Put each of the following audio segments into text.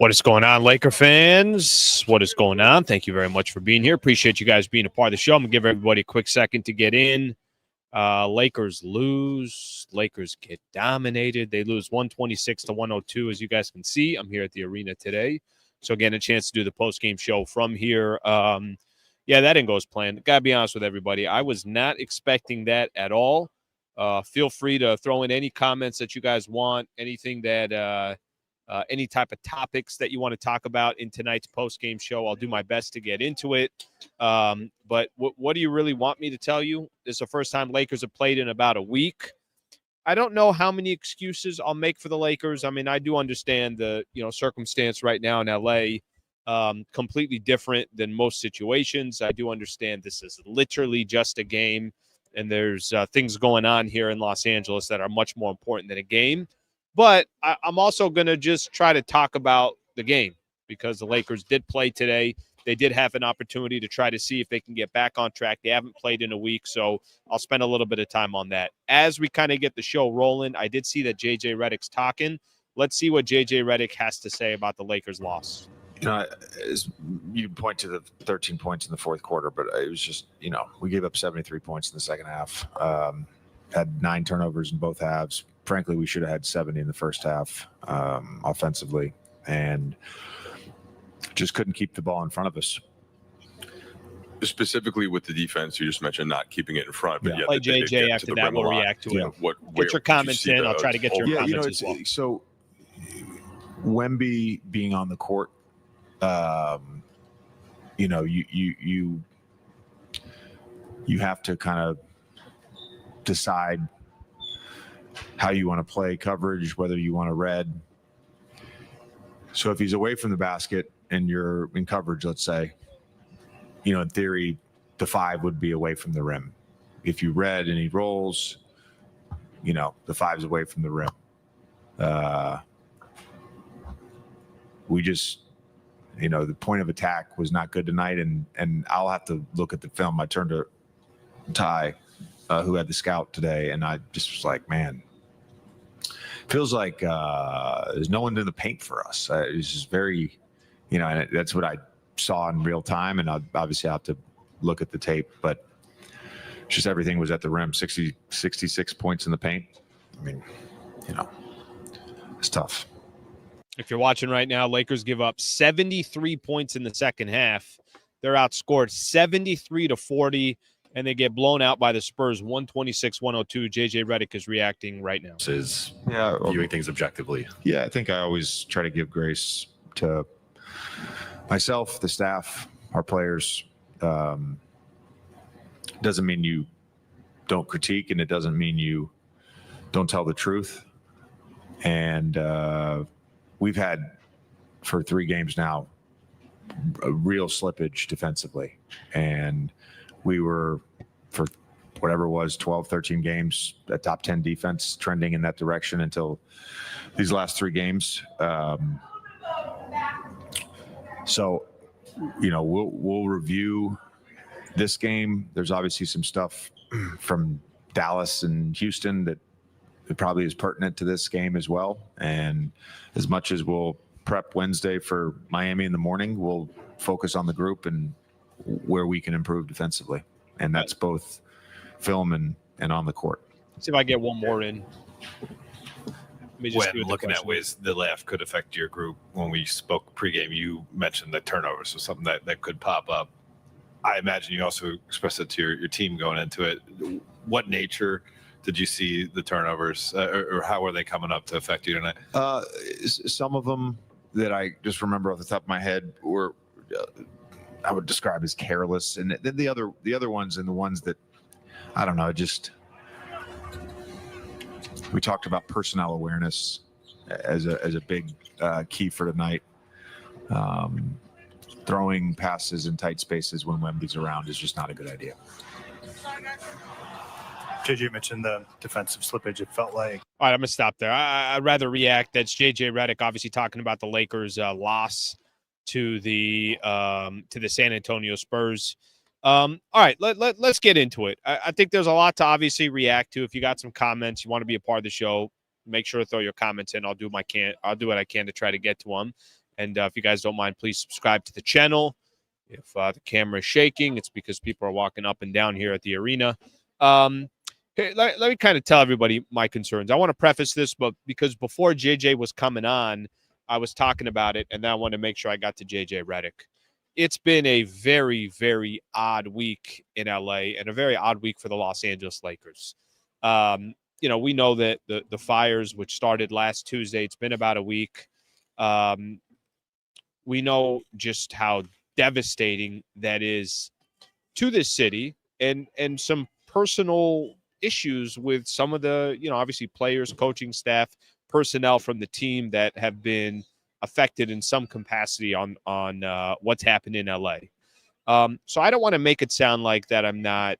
What is going on, Laker fans? What is going on? Thank you very much for being here. Appreciate you guys being a part of the show. I'm going to give everybody a quick second to get in. Lakers lose. Lakers get dominated. They lose 126-102, as you guys can see. I'm here at the arena today. So, again, a chance to do the post-game show from here. Yeah, that didn't go as planned. Got to be honest with everybody. I was not expecting that at all. Feel free to throw in any comments that you guys want, anything that any type of topics that you want to talk about in tonight's post-game show. I'll do my best to get into it. But what do you really want me to tell you? This is the first time Lakers have played in about a week. I don't know how many excuses I'll make for the Lakers. I mean, I do understand the circumstance right now in L.A., completely different than most situations. I do understand this is literally just a game, and there's things going on here in Los Angeles that are much more important than a game. But I'm also going to just try to talk about the game because the Lakers did play today. They did have an opportunity to try to see if they can get back on track. They haven't played in a week, so I'll spend a little bit of time on that. As we kind of get the show rolling, I did see that J.J. Redick's talking. Let's see what J.J. Redick has to say about the Lakers' loss. You point to the 13 points in the fourth quarter, but it was just, we gave up 73 points in the second half, had 9 turnovers in both halves. Frankly, we should have had 70 in the first half offensively, and just couldn't keep the ball in front of us. Specifically with the defense, you just mentioned not keeping it in front. But Play JJ after that. We'll react to it. Get your comments in. I'll try to get your comments as well. So Wemby being on the court, you have to kind of decide how you want to play coverage, whether you want to red. So if he's away from the basket and you're in coverage, let's say, in theory, the 5 would be away from the rim. If you red and he rolls, the 5's away from the rim. We just, the point of attack was not good tonight, and I'll have to look at the film. I turned to Ty, who had the scout today, and I just was like, man, feels like there's no one in the paint for us. It's just very, and that's what I saw in real time, and I'll obviously have to look at the tape, but just everything was at the rim. 66 points in the paint. I mean, it's tough. If you're watching right now, Lakers give up 73 points in the second half. They're outscored 73-40. And they get blown out by the Spurs, 126-102. J.J. Redick is reacting right now. Is viewing things objectively. Yeah, I think I always try to give grace to myself, the staff, our players. Doesn't mean you don't critique, and it doesn't mean you don't tell the truth. And we've had, for 3 games now, a real slippage defensively. And we were, for whatever it was, 12, 13 games, a top 10 defense, trending in that direction until these last 3 games. So, we'll review this game. There's obviously some stuff from Dallas and Houston that probably is pertinent to this game as well. And as much as we'll prep Wednesday for Miami in the morning, we'll focus on the group and where we can improve defensively, and that's both film and on the court. See if I get one more in. When looking at ways the layoff could affect your group, when we spoke pregame, you mentioned the turnovers, so something that could pop up. I imagine you also expressed it to your team going into it. What nature did you see the turnovers, or how are they coming up to affect you tonight? Some of them that I just remember off the top of my head were I would describe as careless, and then the other ones, and the ones that I don't know, just we talked about personnel awareness as a big key for tonight. Throwing passes in tight spaces when Wemby's around is just not a good idea. JJ mentioned the defensive slippage. It felt like. All right, I'm gonna stop there. I'd rather react. That's J.J. Redick, obviously talking about the Lakers' loss to the San Antonio Spurs. All right, let's get into it. I think there's a lot to obviously react to. If you got some comments, you want to be a part of the show, make sure to throw your comments in. I'll do what I can to try to get to them. And if you guys don't mind, please subscribe to the channel. If the camera is shaking, it's because people are walking up and down here at the arena. Hey, let me kind of tell everybody my concerns. I want to preface this, but because before JJ was coming on, I was talking about it, and then I want to make sure I got to JJ Redick. It's been a very, very odd week in LA and a very odd week for the Los Angeles Lakers. We know that the fires, which started last Tuesday, it's been about a week. We know just how devastating that is to this city and some personal issues with some of the, obviously players, coaching staff, personnel from the team that have been affected in some capacity on what's happened in LA. So I don't want to make it sound like that I'm not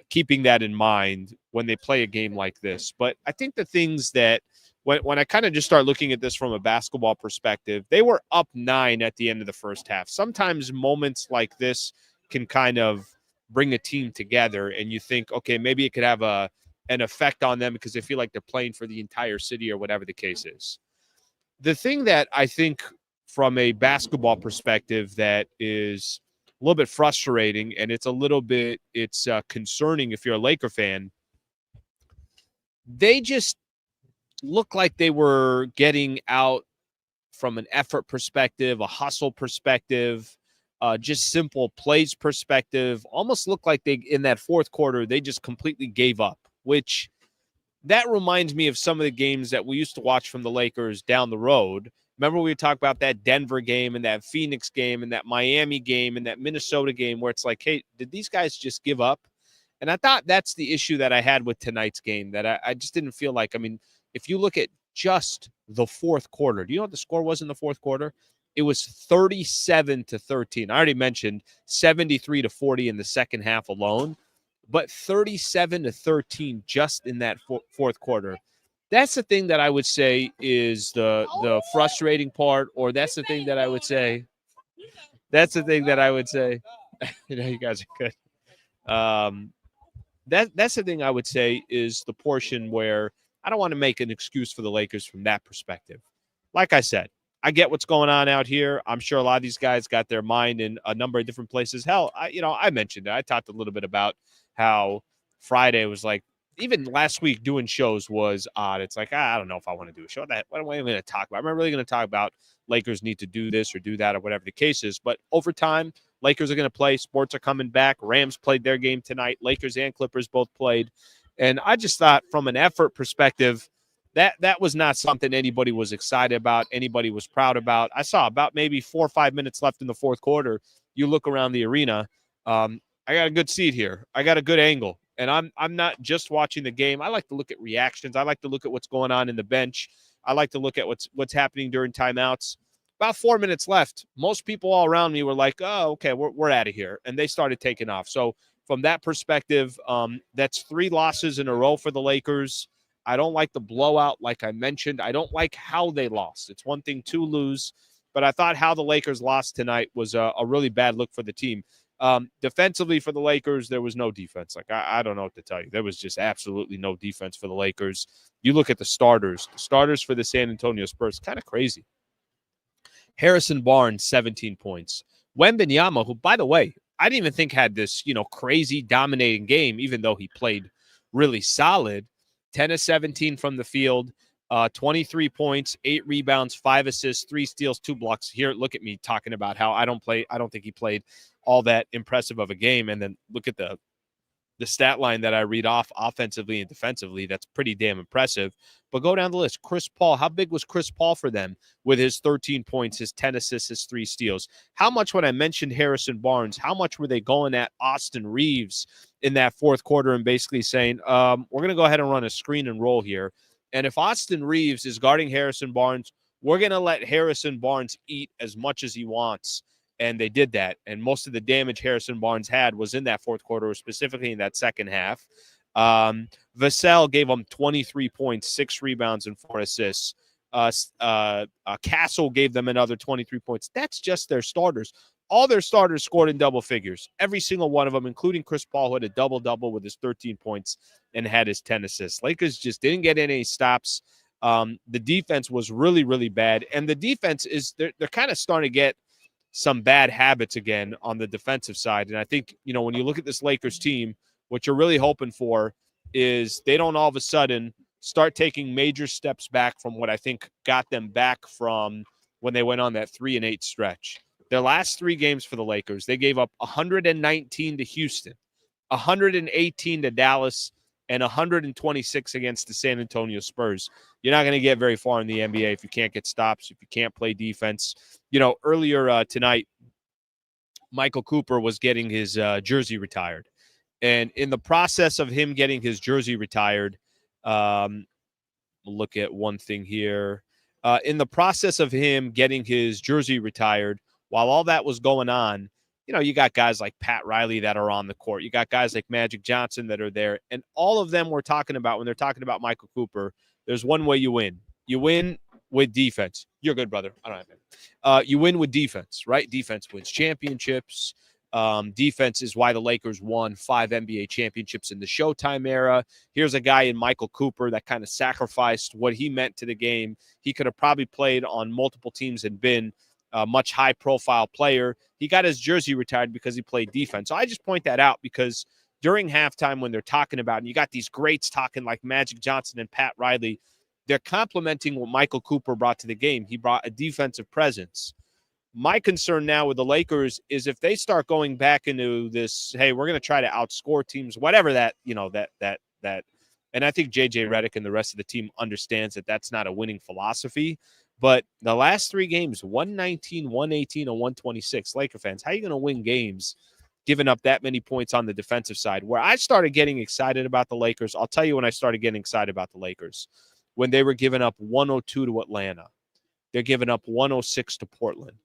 keeping that in mind when they play a game like this. But I think the things that when I kind of just start looking at this from a basketball perspective, they were up 9 at the end of the first half. Sometimes moments like this can kind of bring a team together, and you think, okay, maybe it could have an effect on them because they feel like they're playing for the entire city or whatever the case is. The thing that I think from a basketball perspective that is a little bit frustrating, and it's concerning if you're a Laker fan, they just look like they were getting out from an effort perspective, a hustle perspective, just simple plays perspective. Almost looked like in that fourth quarter, they just completely gave up, which that reminds me of some of the games that we used to watch from the Lakers down the road. Remember we talked about that Denver game and that Phoenix game and that Miami game and that Minnesota game where it's like, hey, did these guys just give up? And I thought that's the issue that I had with tonight's game, that I just didn't feel like, if you look at just the fourth quarter, do you know what the score was in the fourth quarter? It was 37-13. I already mentioned 73-40 in the second half alone, but 37-13 just in that fourth quarter. That's the thing that I would say is the frustrating part, or that's the thing that I would say. That's the thing that I would say. You guys are good. That's the thing I would say is the portion where I don't want to make an excuse for the Lakers from that perspective. Like I said, I get what's going on out here. I'm sure a lot of these guys got their mind in a number of different places. Hell, I mentioned it. I talked a little bit about how Friday was like, even last week doing shows was odd. It's like, I don't know if I want to do a show. What am I even going to talk about? Am I really going to talk about Lakers need to do this or do that or whatever the case is? But over time, Lakers are going to play. Sports are coming back. Rams played their game tonight. Lakers and Clippers both played. And I just thought from an effort perspective, that was not something anybody was excited about, anybody was proud about. I saw about maybe 4 or 5 minutes left in the fourth quarter. You look around the arena. I got a good seat here. I got a good angle. And I'm not just watching the game. I like to look at reactions. I like to look at what's going on in the bench. I like to look at what's happening during timeouts. About 4 minutes left. Most people all around me were like, oh, okay, we're out of here. And they started taking off. So from that perspective, that's 3 losses in a row for the Lakers. I don't like the blowout, like I mentioned. I don't like how they lost. It's one thing to lose, but I thought how the Lakers lost tonight was a really bad look for the team. Defensively for the Lakers, there was no defense. Like, I don't know what to tell you. There was just absolutely no defense for the Lakers. You look at the starters for the San Antonio Spurs, kind of crazy. Harrison Barnes, 17 points. Wembanyama, who, by the way, I didn't even think had this, crazy dominating game, even though he played really solid. 10 of 17 from the field, 23 points, 8 rebounds, 5 assists, 3 steals, 2 blocks. Here, look at me talking about how I don't think he played all that impressive of a game. And then look at the stat line that I read off offensively and defensively. That's pretty damn impressive. But go down the list. Chris Paul, how big was Chris Paul for them with his 13 points, his 10 assists, his 3 steals? How much, when I mentioned Harrison Barnes, how much were they going at Austin Reeves in that fourth quarter and basically saying, we're going to go ahead and run a screen and roll here. And if Austin Reeves is guarding Harrison Barnes, we're going to let Harrison Barnes eat as much as he wants. And they did that. And most of the damage Harrison Barnes had was in that fourth quarter, specifically in that second half. Vassell gave them 23 points, 6 rebounds, and 4 assists. Castle gave them another 23 points. That's just their starters. All their starters scored in double figures. Every single one of them, including Chris Paul, who had a double-double with his 13 points and had his 10 assists. Lakers just didn't get any stops. The defense was really, really bad. And the defense is they're kind of starting to get some bad habits again on the defensive side. And I think, when you look at this Lakers team, what you're really hoping for is they don't all of a sudden start taking major steps back from what I think got them back from when they went on that 3-8 stretch. Their last 3 games for the Lakers, they gave up 119 to Houston, 118 to Dallas, and 126 against the San Antonio Spurs. You're not going to get very far in the NBA if you can't get stops, if you can't play defense. Earlier tonight, Michael Cooper was getting his jersey retired. And in the process of him getting his jersey retired, look at one thing here. In the process of him getting his jersey retired, while all that was going on, you got guys like Pat Riley that are on the court. You got guys like Magic Johnson that are there. And all of them we're talking about when they're talking about Michael Cooper, there's one way you win. You win with defense. You're good, brother. I don't have it. You win with defense, right? Defense wins championships. Defense is why the Lakers won 5 NBA championships in the Showtime era. Here's a guy in Michael Cooper that kind of sacrificed what he meant to the game. He could have probably played on multiple teams and been a much high-profile player. He got his jersey retired because he played defense. So I just point that out because during halftime when they're talking about, and you got these greats talking like Magic Johnson and Pat Riley, they're complimenting what Michael Cooper brought to the game. He brought a defensive presence. My concern now with the Lakers is if they start going back into this, hey, we're going to try to outscore teams, whatever that, and I think JJ Redick and the rest of the team understands that that's not a winning philosophy. But the last 3 games, 119, 118, and 126. Laker fans, how are you going to win games giving up that many points on the defensive side? Where I started getting excited about the Lakers, I'll tell you when I started getting excited about the Lakers, when they were giving up 102 to Atlanta. They're giving up 106 to Portland.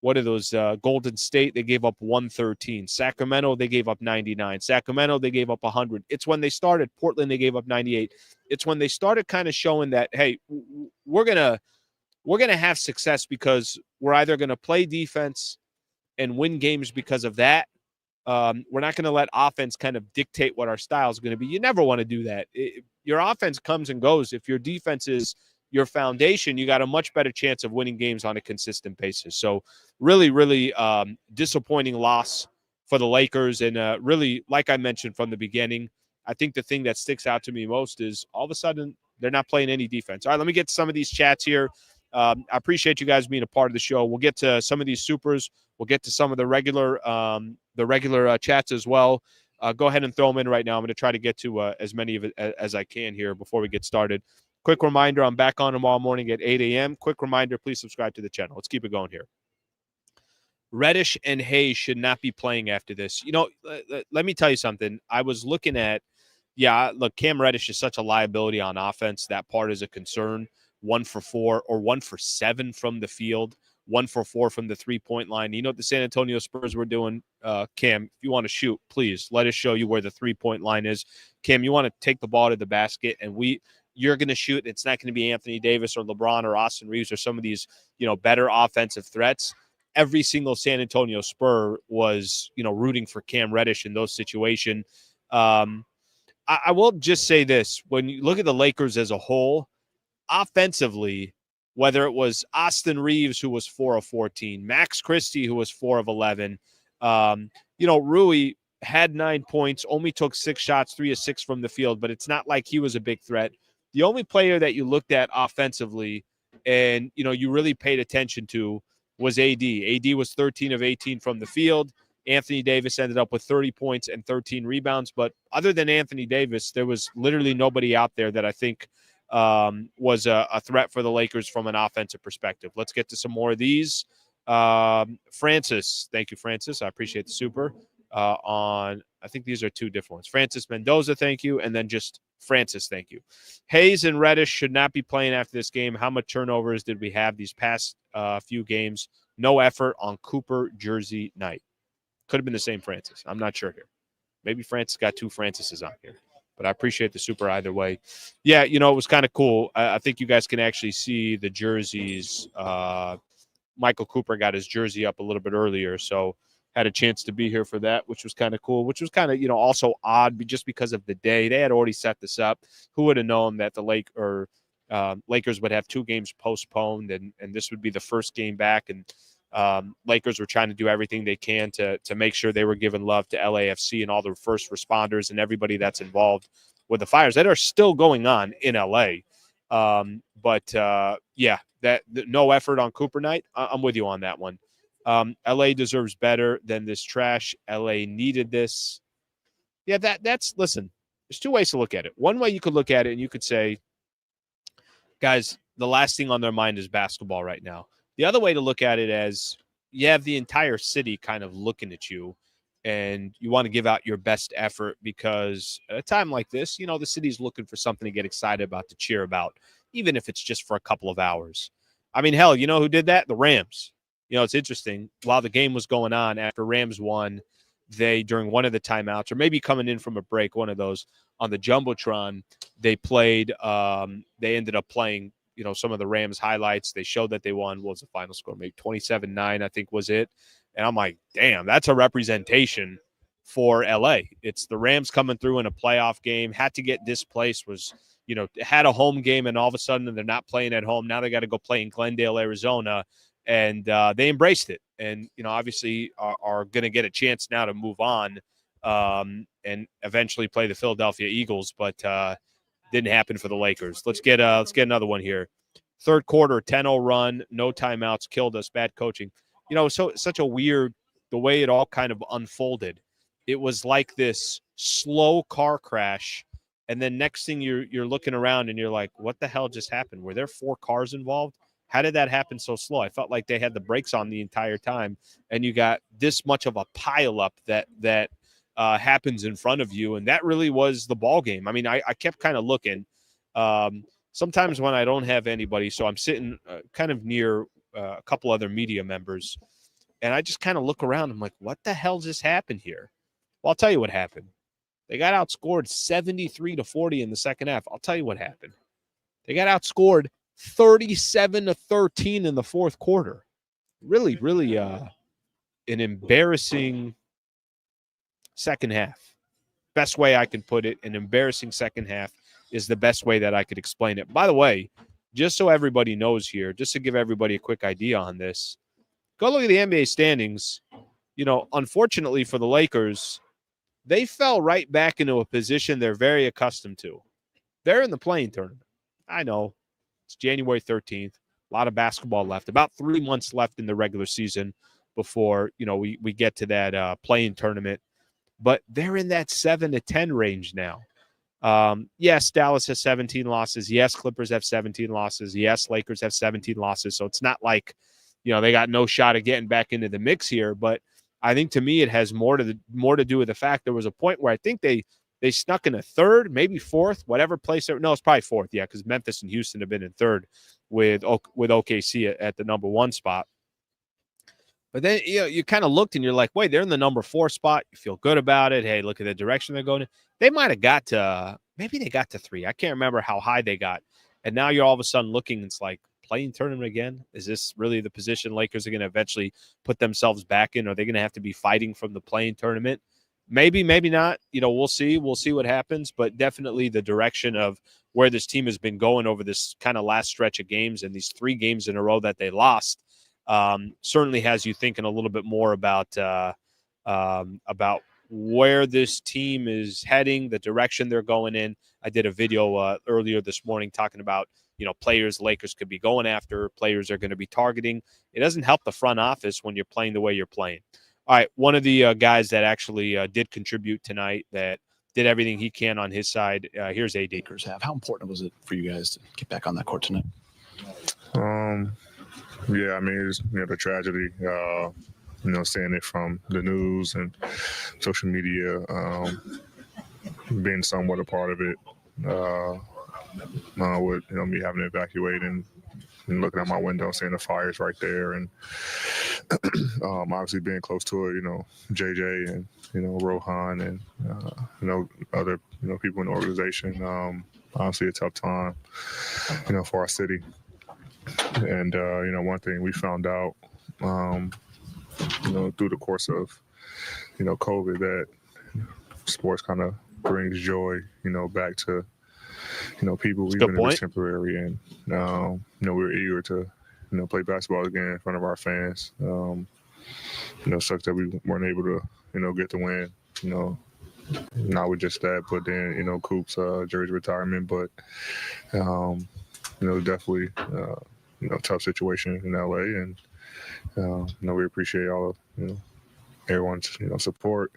What are those? Golden State, they gave up 113. Sacramento, they gave up 99. Sacramento, they gave up 100. It's when they started. Portland, they gave up 98. It's when they started kind of showing that, hey, we're gonna have success because we're either gonna play defense and win games because of that. We're not going to let offense kind of dictate what our style is going to be. You never want to do that. Your offense comes and goes. If your defense is your foundation, you got a much better chance of winning games on a consistent basis. So really, really disappointing loss for the Lakers. And really, like I mentioned from the beginning, I think the thing that sticks out to me most is all of a sudden they're not playing any defense. All right, let me get to some of these chats here. I appreciate you guys being a part of the show. We'll get to some of these supers. We'll get to some of the regular chats as well. Go ahead and throw them in right now. I'm going to try to get to as many of it as I can here before we get started. Quick reminder, I'm back on tomorrow morning at 8 a.m. Quick reminder, please subscribe to the channel. Let's keep it going here. Reddish and Hayes should not be playing after this. Let me tell you something. I was looking at, look, Cam Reddish is such a liability on offense. That part is a concern. 1 for 4 or 1 for 7 from the field, 1 for 4 from the 3-point line. You know what the San Antonio Spurs were doing? Cam, if you want to shoot, please let us show you where the 3-point line is. Cam, you want to take the ball to the basket, and you're going to shoot. It's not going to be Anthony Davis or LeBron or Austin Reeves or some of these, better offensive threats. Every single San Antonio Spur was, rooting for Cam Reddish in those situations. I will just say this. When you look at the Lakers as a whole, offensively, whether it was Austin Reeves, who was 4 of 14, Max Christie, who was 4 of 11, Rui had 9 points, only took 6 shots, 3 of 6 from the field, but it's not like he was a big threat. The only player that you looked at offensively and, you really paid attention to was AD. AD was 13 of 18 from the field. Anthony Davis ended up with 30 points and 13 rebounds. But other than Anthony Davis, there was literally nobody out there that I think was a threat for the Lakers from an offensive perspective. Let's get to some more of these. Francis, thank you, Francis. I appreciate the super. I think these are 2 different ones. Francis Mendoza, thank you. And then just Francis, thank you. Hayes and Reddish should not be playing after this game. How much turnovers did we have these past few games? No effort on Cooper jersey night. Could have been the same Francis. I'm not sure here. Maybe Francis got 2 Francises on here. But I appreciate the super either way. Yeah, it was kind of cool. I think you guys can actually see the jerseys. Michael Cooper got his jersey up a little bit earlier. So had a chance to be here for that, which was kind of cool, which was kind of, also odd just because of the day. They had already set this up. Who would have known that the Lakers would have 2 games postponed, and this would be the first game back, and Lakers were trying to do everything they can to make sure they were giving love to LAFC and all the first responders and everybody that's involved with the fires that are still going on in LA. No effort on Cooper night. I'm with you on that one. LA deserves better than this trash. LA needed this. Yeah, listen, there's 2 ways to look at it. One way you could look at it and you could say, guys, the last thing on their mind is basketball right now. The other way to look at it as you have the entire city kind of looking at you and you want to give out your best effort because at a time like this, the city's looking for something to get excited about, to cheer about, even if it's just for a couple of hours. I mean, hell, you know who did that? The Rams. It's interesting. While the game was going on, after Rams won, they, during one of the timeouts, or maybe coming in from a break, one of those, on the Jumbotron, they ended up playing, some of the Rams highlights. They showed that they won. What was the final score? Maybe 27-9, I think was it. And I'm like, damn, that's a representation for LA. It's the Rams coming through in a playoff game, had to get displaced, had a home game, and all of a sudden they're not playing at home. Now they got to go play in Glendale, Arizona. And they embraced it, and obviously are going to get a chance now to move on and eventually play the Philadelphia Eagles, but didn't happen for the Lakers. Let's get another one here. Third quarter, 10-0 run, no timeouts, killed us, bad coaching. So such a weird the way it all kind of unfolded. It was like this slow car crash, and then next thing you're looking around and you're like, what the hell just happened? Were there 4 cars involved? How did that happen so slow? I felt like they had the brakes on the entire time, and you got this much of a pileup that happens in front of you, and that really was the ball game. I mean, I kept kind of looking. Sometimes when I don't have anybody, so I'm sitting kind of near a couple other media members, and I just kind of look around. I'm like, what the hell just happened here? Well, I'll tell you what happened. They got outscored 73-40 in the second half. I'll tell you what happened. They got outscored 37-13 in the fourth quarter. Really, really an embarrassing second half. Best way I can put it, an embarrassing second half is the best way that I could explain it. By the way, just so everybody knows here, just to give everybody a quick idea on this, go look at the NBA standings. Unfortunately for the Lakers, they fell right back into a position they're very accustomed to. They're in the play-in tournament. I know. It's January 13th. A lot of basketball left. About 3 months left in the regular season before, we get to that play-in tournament. But they're in that 7-10 range now. Yes, Dallas has 17 losses. Yes, Clippers have 17 losses. Yes, Lakers have 17 losses. So it's not like, they got no shot of getting back into the mix here. But I think to me it has more to do with the fact there was a point where I think they snuck in a third, maybe fourth, whatever place. No, it's probably fourth, yeah, because Memphis and Houston have been in third with OKC at the number 1 spot. But then you kind of looked and you're like, wait, they're in the number 4 spot. You feel good about it. Hey, look at the direction they're going in. They might have got to maybe they got to 3. I can't remember how high they got. And now you're all of a sudden looking, it's like, play-in tournament again? Is this really the position Lakers are going to eventually put themselves back in? Are they going to have to be fighting from the play-in tournament? Maybe, maybe not. We'll see. We'll see what happens. But definitely the direction of where this team has been going over this kind of last stretch of games and these 3 games in a row that they lost certainly has you thinking a little bit more about where this team is heading, the direction they're going in. I did a video earlier this morning talking about, players Lakers could be going after, players are going to be targeting. It doesn't help the front office when you're playing the way you're playing. All right, one of the guys that actually did contribute tonight, that did everything he can on his side. Here's AD. How important was it for you guys to get back on that court tonight? Yeah, I mean, it's, the tragedy, seeing it from the news and social media, being somewhat a part of it, with, me having to evacuate and looking out my window, seeing the fires right there, and obviously being close to it, JJ and, Rohan and, other, people in the organization. Obviously a tough time, for our city. And, one thing we found out, through the course of COVID, that sports kind of brings joy, back to, people, That's a even good if it's point. temporary. And, we're eager to, play basketball again in front of our fans. Sucks that we weren't able to, get the win, not with just that, but then, Coop's jersey retirement. But, definitely, tough situation in LA. And, we appreciate all of, everyone's, support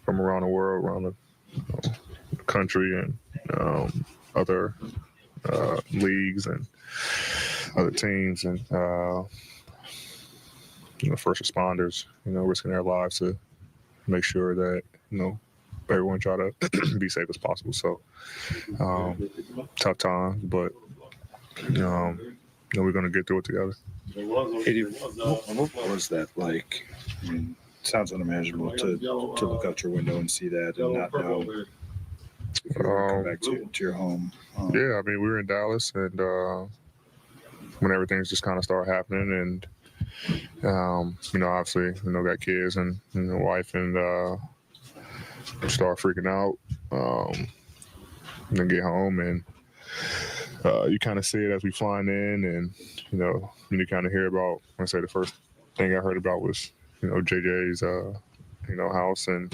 from around the world, around the country, and other leagues and other teams, and first responders, risking their lives to make sure that everyone try to be safe as possible. So tough times, but we're going to get through it together. Eddie, what was that like? I mean, it sounds unimaginable to look out your window and see that and not know if you're going to come back to your home. Yeah, I mean, we were in Dallas, and when everything's just kind of started happening, and obviously, got kids and wife, and start freaking out, and then get home, and you kind of see it as we flying in, and you kind of hear about. I say the first thing I heard about was JJ's house, and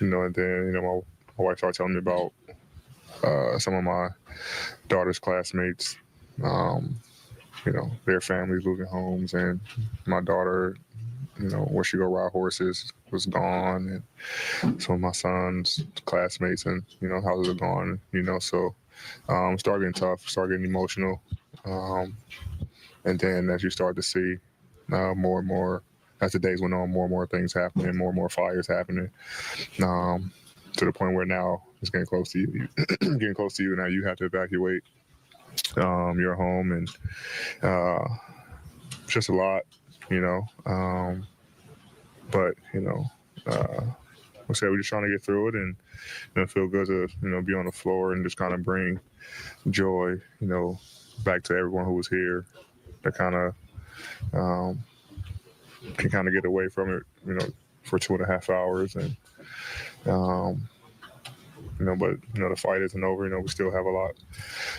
and then my wife started telling me about some of my daughter's classmates, their families losing homes, and my daughter, where she go ride horses was gone, and some of my son's classmates and houses are gone, so start getting tough, start getting emotional, and then as you start to see more and more as the days went on, more and more things happening, more and more fires happening, to the point where now it's getting close to you, now you have to evacuate your home, and it's just a lot, but I say we're just trying to get through it, and feel good to be on the floor and just kind of bring joy back to everyone who was here, that kind of can kind of get away from it for 2.5 hours, and but the fight isn't over. We still have a lot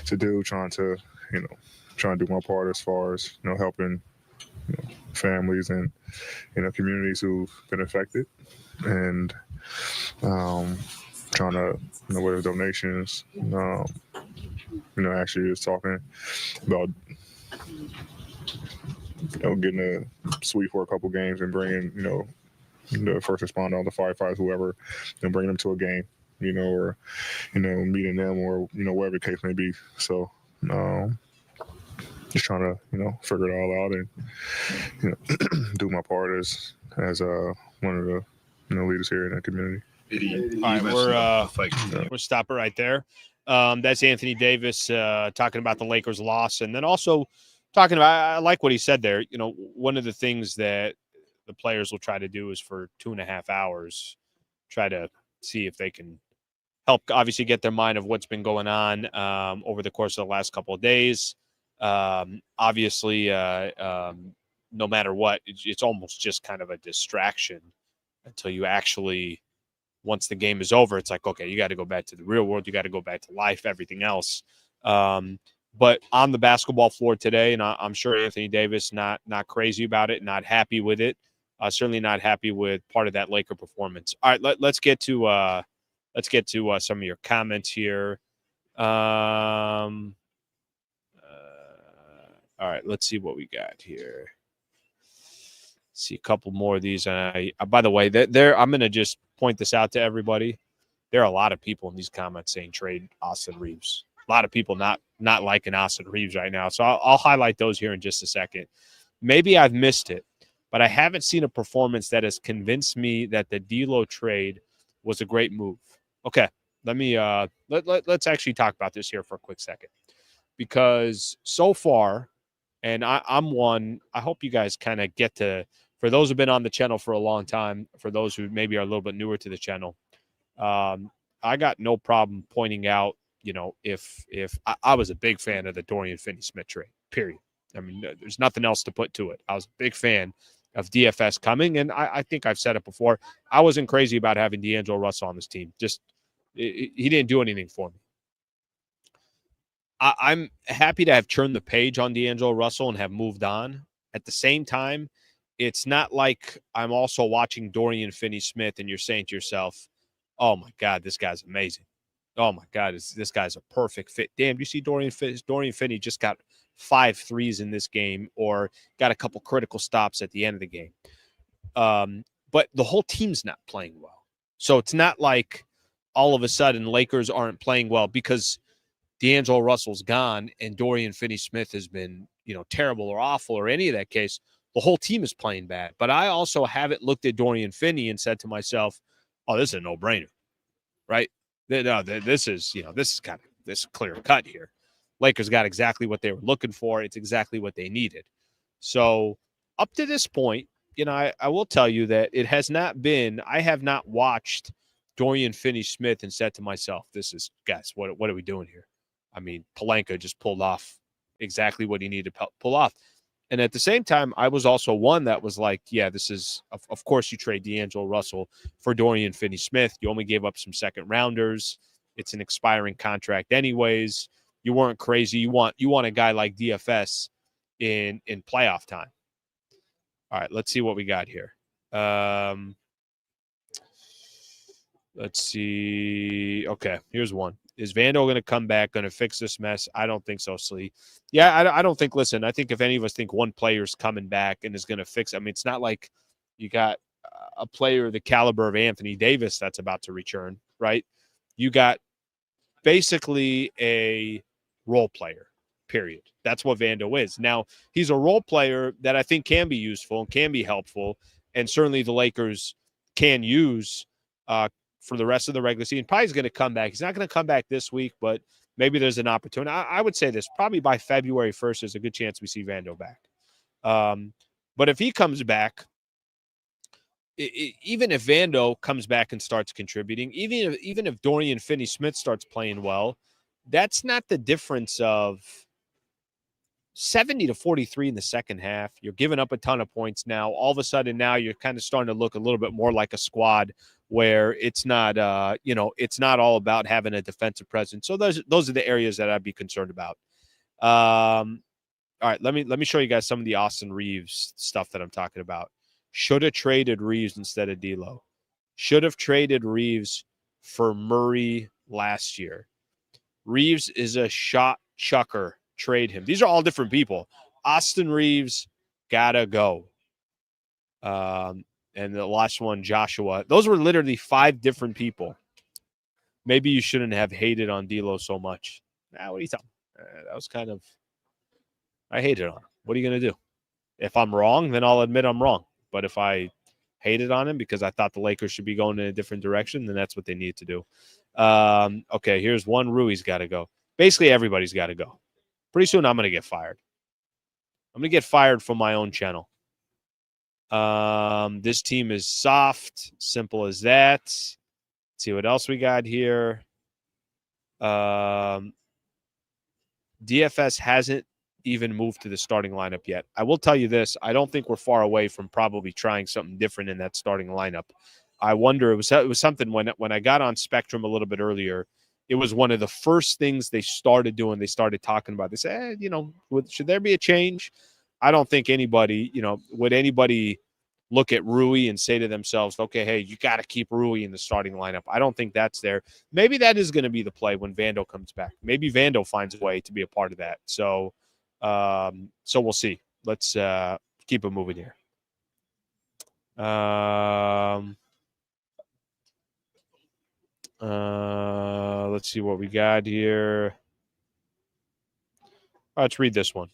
to do, trying to do my part as far as helping families and communities who've been affected, and trying to with donations, actually just talking about getting a suite for a couple games and bringing the first responder, all the firefighters, whoever, bringing them to a game, or meeting them, or whatever the case may be. So just trying to figure it all out, and do my part as one of the leaders here in the community. All right, we'll stop it right there. That's Anthony Davis talking about the Lakers' loss, and then also talking about, I like what he said there. One of the things that the players will try to do is for 2.5 hours, try to see if they can help, obviously, get their mind of what's been going on over the course of the last couple of days. Obviously, no matter what, it's almost just kind of a distraction until you actually, once the game is over, it's like, okay, you got to go back to the real world. You got to go back to life, everything else. But on the basketball floor today, and I'm sure Anthony Davis not crazy about it, not happy with it. Certainly not happy with part of that Laker performance. All right, let's get to some of your comments here. All right, let's see what we got here. See a couple more of these. And by the way, I'm going to just point this out to everybody. There are a lot of people in these comments saying trade Austin Reeves. A lot of people not liking Austin Reeves right now. So I'll highlight those here in just a second. Maybe I've missed it, but I haven't seen a performance that has convinced me that the D'Lo trade was a great move. Okay, let me let's actually talk about this here for a quick second, because so far, and I'm one. I hope you guys kind of get to. For those who've been on the channel for a long time, for those who maybe are a little bit newer to the channel, I got no problem pointing out, if I was a big fan of the Dorian Finney-Smith trade, period. I mean, there's nothing else to put to it. I was a big fan of DFS coming. And I think I've said it before. I wasn't crazy about having D'Angelo Russell on this team. Just he didn't do anything for me. I'm happy to have turned the page on D'Angelo Russell and have moved on. At the same time, it's not like I'm also watching Dorian Finney-Smith and you're saying to yourself, oh, my God, this guy's amazing. Oh, my God, this guy's a perfect fit. Damn, you see Dorian Finney just got 5 threes in this game or got a couple critical stops at the end of the game. But the whole team's not playing well. So it's not like all of a sudden Lakers aren't playing well because D'Angelo Russell's gone and Dorian Finney-Smith has been, terrible or awful or any of that case. The whole team is playing bad. But I also haven't looked at Dorian Finney and said to myself, oh, this is a no-brainer, right? No, this is clear cut here. Lakers got exactly what they were looking for. It's exactly what they needed. So up to this point, I will tell you that it has not been, I have not watched Dorian Finney-Smith and said to myself, guys, what are we doing here? I mean, Pelinka just pulled off exactly what he needed to pull off. And at the same time, I was also one that was like, yeah, this is, of course, you trade D'Angelo Russell for Dorian Finney-Smith. You only gave up some second rounders. It's an expiring contract anyways. You weren't crazy. You want a guy like DFS in playoff time. All right, let's see what we got here. Let's see. Okay, here's one. Is Vando going to come back, going to fix this mess? I don't think so, Slee. Yeah, I don't think, listen, I think if any of us think one player's coming back and is going to fix it, I mean, it's not like you got a player the caliber of Anthony Davis that's about to return, right? You got basically a role player, period. That's what Vando is. Now, he's a role player that I think can be useful and can be helpful, and certainly the Lakers can use for the rest of the regular season. Probably is going to come back. He's not going to come back this week, but maybe there's an opportunity. I would say this, probably by February 1st, there's a good chance we see Vando back. But if he comes back, even if Vando comes back and starts contributing, even if Dorian Finney-Smith starts playing well, that's not the difference of 70 to 43 in the second half. You're giving up a ton of points now. All of a sudden now you're kind of starting to look a little bit more like a squad where it's not, it's not all about having a defensive presence. So those are the areas that I'd be concerned about. All right, let me show you guys some of the Austin Reeves stuff that I'm talking about. Should have traded Reeves instead of D'Lo. Should have traded Reeves for Murray last year. Reeves is a shot chucker. Trade him. These are all different people. Austin Reeves gotta go. And the last one, Joshua. Those were literally 5 different people. Maybe you shouldn't have hated on D'Lo so much. What are you talking? That was kind of. I hated on him. What are you gonna do? If I'm wrong, then I'll admit I'm wrong. But if I hated on him because I thought the Lakers should be going in a different direction, then that's what they need to do. Okay, here's one. Rui's got to go. Basically, everybody's got to go. Pretty soon, I'm going to get fired. I'm going to get fired from my own channel. This team is soft. Simple as that. Let's see what else we got here. DFS hasn't even moved to the starting lineup yet. I will tell you this. I don't think we're far away from probably trying something different in that starting lineup. I wonder, it was something when I got on Spectrum a little bit earlier, it was one of the first things they started doing. They started talking about. They said, should there be a change? I don't think anybody, would anybody look at Rui and say to themselves, okay, hey, you got to keep Rui in the starting lineup. I don't think that's there. Maybe that is going to be the play when Vando comes back. Maybe Vando finds a way to be a part of that. So we'll see. Let's keep it moving here. Let's see what we got here. Let's read this one.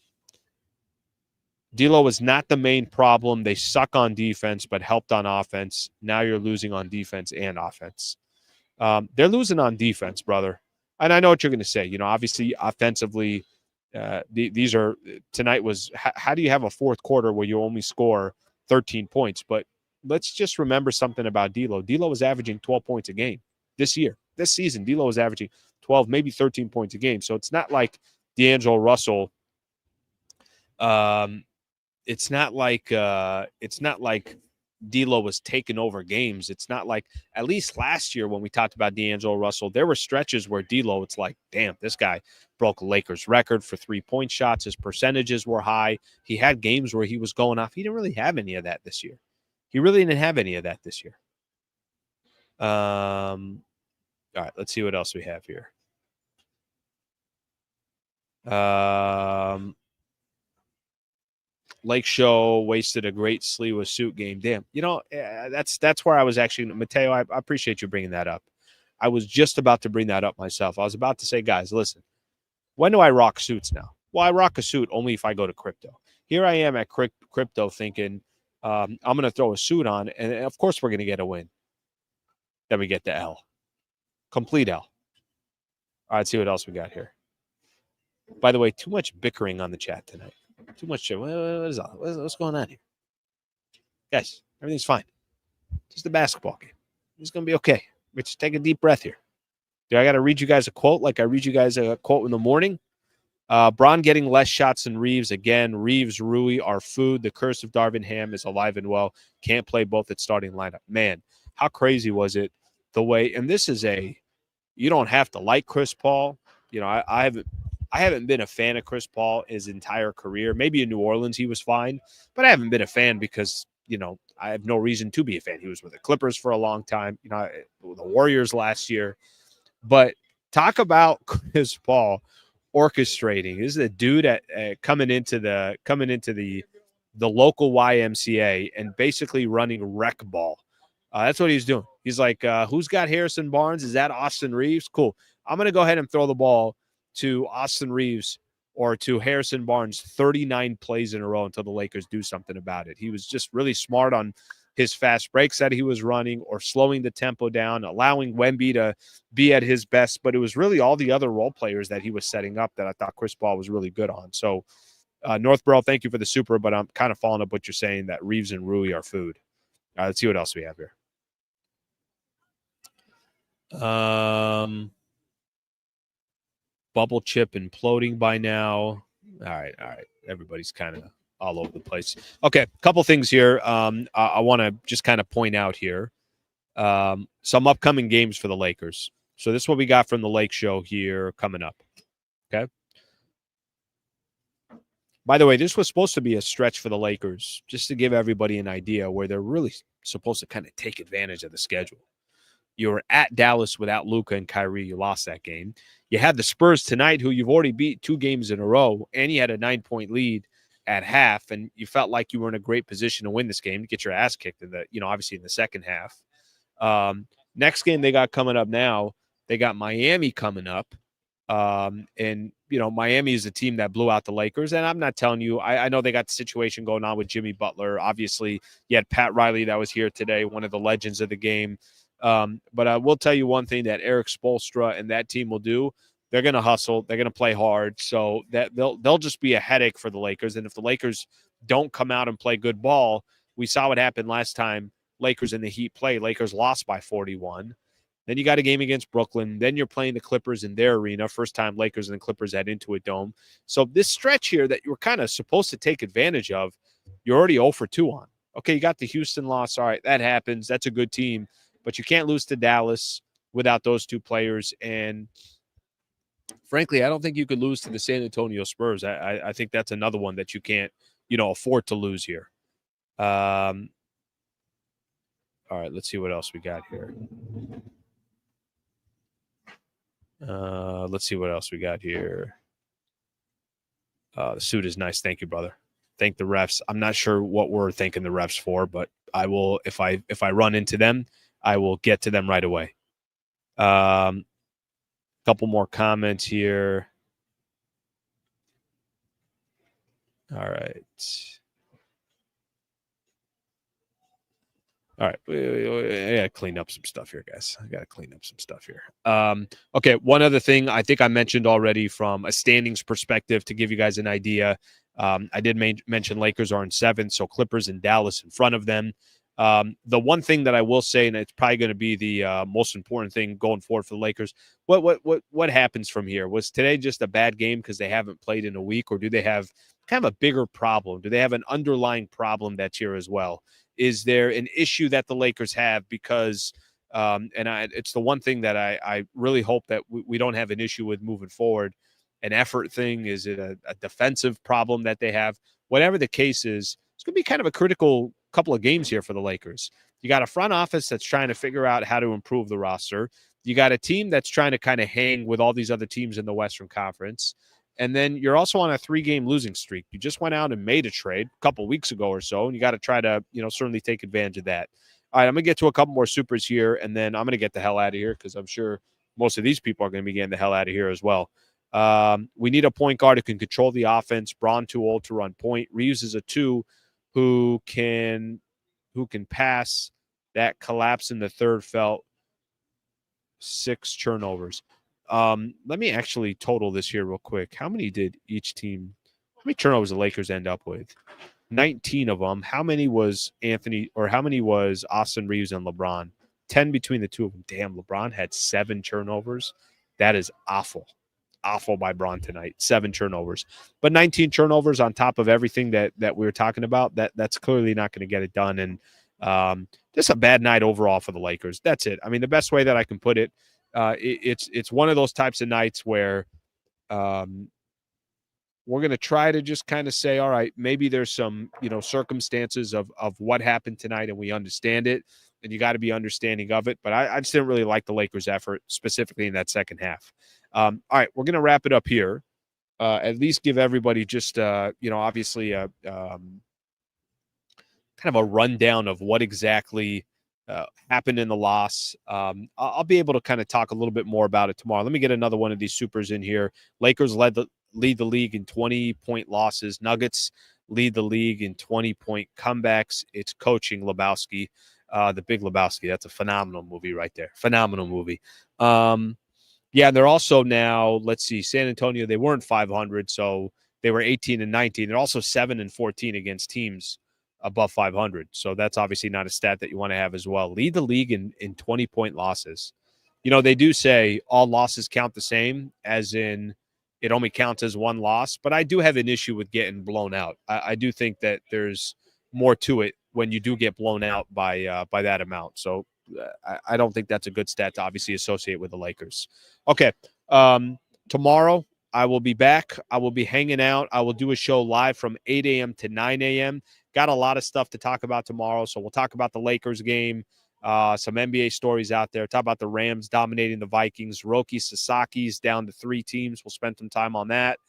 D'Lo is not the main problem. They suck on defense, but helped on offense. Now you're losing on defense and offense. They're losing on defense, brother. And I know what you're going to say. Obviously, offensively, these are tonight was. How do you have a fourth quarter where you only score 13 points? But let's just remember something about D'Lo. D'Lo was averaging 12 points a game this year. This season, D'Lo was averaging 12, maybe 13 points a game. So it's not like D'Angelo Russell it's not like D'Lo was taking over games. It's not like, at least last year when we talked about D'Angelo Russell, there were stretches where D'Lo, it's like, damn, this guy broke a Lakers record for 3-point shots. His percentages were high. He had games where he was going off. He didn't really have any of that this year. All right, let's see what else we have here. Lake Show wasted a great Sliwa suit game. Damn, that's where I was actually. Mateo, I appreciate you bringing that up. I was just about to bring that up myself. I was about to say, guys, listen, when do I rock suits now? Well, I rock a suit only if I go to crypto. Here I am at crypto thinking I'm going to throw a suit on, and of course we're going to get a win. Then we get the L. Complete L. All right, let's see what else we got here. By the way, too much bickering on the chat tonight. Too much. What's going on here? Guys, everything's fine. Just a basketball game. It's going to be okay. Let's take a deep breath here. Do I got to read you guys a quote like I read you guys a quote in the morning? Braun getting less shots than Reeves. Again, Reeves, Rui are food. The curse of Darvin Ham is alive and well. Can't play both at starting lineup. Man, how crazy was it? The way, and this is you don't have to like Chris Paul. I haven't been a fan of Chris Paul his entire career. Maybe in New Orleans he was fine, but I haven't been a fan because, I have no reason to be a fan. He was with the Clippers for a long time, the Warriors last year. But talk about Chris Paul orchestrating. This is a dude coming into the local YMCA and basically running rec ball. That's what he's doing. He's like, who's got Harrison Barnes? Is that Austin Reeves? Cool. I'm going to go ahead and throw the ball to Austin Reeves or to Harrison Barnes 39 plays in a row until the Lakers do something about it. He was just really smart on his fast breaks that he was running or slowing the tempo down, allowing Wemby to be at his best. But it was really all the other role players that he was setting up that I thought Chris Paul was really good on. So, Northborough, thank you for the super, but I'm kind of following up what you're saying that Reeves and Rui are food. Let's see what else we have here. Bubble chip imploding by now. All right. Everybody's kind of all over the place. Okay, a couple things here. I want to just kind of point out here some upcoming games for the Lakers. So this is what we got from the Lake Show here coming up. Okay. By the way, this was supposed to be a stretch for the Lakers, just to give everybody an idea where they're really supposed to kind of take advantage of the schedule. You were at Dallas without Luka and Kyrie. You lost that game. You had the Spurs tonight, who you've already beat 2 games in a row, and you had a 9-point lead at half, and you felt like you were in a great position to win this game, to get your ass kicked in the, obviously in the second half. Next game they got coming up now, they got Miami coming up. And Miami is a team that blew out the Lakers. And I'm not telling you, I know they got the situation going on with Jimmy Butler. Obviously, you had Pat Riley that was here today, one of the legends of the game. But I will tell you one thing that Eric Spoelstra and that team will do. They're going to hustle. They're going to play hard. So that they'll just be a headache for the Lakers. And if the Lakers don't come out and play good ball, we saw what happened last time Lakers and the Heat play. Lakers lost by 41. Then you got a game against Brooklyn. Then you're playing the Clippers in their arena. First time Lakers and the Clippers had Intuit Dome. So this stretch here that you're kind of supposed to take advantage of, you're already 0 for 2 on. Okay, you got the Houston loss. All right, that happens. That's a good team. But you can't lose to Dallas without those 2 players. And frankly, I don't think you could lose to the San Antonio Spurs. I think that's another one that you can't, afford to lose here. All right, let's see what else we got here. Let's see what else we got here. The suit is nice. Thank you, brother. Thank the refs. I'm not sure what we're thanking the refs for, but I will, if I run into them, I will get to them right away. Couple more comments here. All right. All right. I got to clean up some stuff here, guys. Okay. One other thing I think I mentioned already from a standings perspective to give you guys an idea. I did mention Lakers are in 7th, so Clippers and Dallas in front of them. The one thing that I will say, and it's probably going to be the most important thing going forward for the Lakers, what happens from here? Was today just a bad game because they haven't played in a week, or do they have kind of a bigger problem? Do they have an underlying problem that's here as well? Is there an issue that the Lakers have? Because it's the one thing that I really hope that we don't have an issue with moving forward. An effort thing? Is it a defensive problem that they have? Whatever the case is, it's going to be kind of a critical couple of games here for the Lakers. You got a front office that's trying to figure out how to improve the roster. You got a team that's trying to kind of hang with all these other teams in the Western Conference. And then you're also on a 3-game losing streak. You just went out and made a trade a couple weeks ago or so, and you got to try to, certainly take advantage of that. All right, I'm going to get to a couple more supers here, and then I'm going to get the hell out of here because I'm sure most of these people are going to be getting the hell out of here as well. We need a point guard who can control the offense. Braun too old to run point. Reeves is a 2 who can pass. That collapse in the third felt 6 turnovers. Let me actually total this here real quick. How many did each team? How many turnovers the Lakers end up with? 19 of them. How many was Austin Reeves and LeBron? 10 between the two of them. Damn, LeBron had 7 turnovers. That is awful. Awful by Braun tonight. 7 turnovers. But 19 turnovers on top of everything that we were talking about, that's clearly not going to get it done. And just a bad night overall for the Lakers. That's it. I mean, the best way that I can put it, it's one of those types of nights where we're going to try to just kind of say, all right, maybe there's some, circumstances of what happened tonight and we understand it, and you got to be understanding of it. But I just didn't really like the Lakers' effort, specifically in that second half. All right, we're going to wrap it up here. At least give everybody just, obviously a kind of a rundown of what exactly happened in the loss. I'll be able to kind of talk a little bit more about it tomorrow. Let me get another one of these supers in here. Lakers lead the league in 20-point losses. Nuggets lead the league in 20-point comebacks. It's coaching Lebowski, the Big Lebowski. That's a phenomenal movie right there. Phenomenal movie. Yeah, they're also now, let's see, San Antonio, they weren't 500, so they were 18-19. They're also 7-14 against teams above 500. So that's obviously not a stat that you want to have as well. Lead the league in 20-point losses. They do say all losses count the same, as in it only counts as one loss. But I do have an issue with getting blown out. I do think that there's more to it when you do get blown out by that amount. So I don't think that's a good stat to obviously associate with the Lakers. Okay, tomorrow I will be back. I will be hanging out. I will do a show live from 8 a.m. to 9 a.m. Got a lot of stuff to talk about tomorrow. So we'll talk about the Lakers game, some NBA stories out there. Talk about the Rams dominating the Vikings. Roki Sasaki's down to 3 teams. We'll spend some time on that.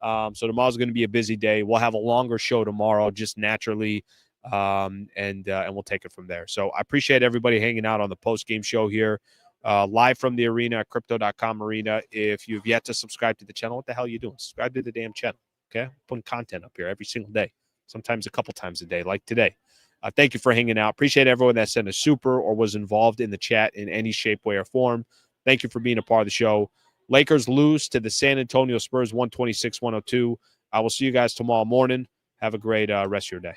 So tomorrow's going to be a busy day. We'll have a longer show tomorrow, just naturally, and we'll take it from there. So I appreciate everybody hanging out on the post-game show here, live from the arena at crypto.com arena. If you've yet to subscribe to the channel, what the hell are you doing? Subscribe to the damn channel, okay? I'm putting content up here every single day, sometimes a couple times a day, like today. Thank you for hanging out. Appreciate everyone that sent a super or was involved in the chat in any shape, way, or form. Thank you for being a part of the show. Lakers lose to the San Antonio Spurs 126-102. I will see you guys tomorrow morning. Have a great rest of your day.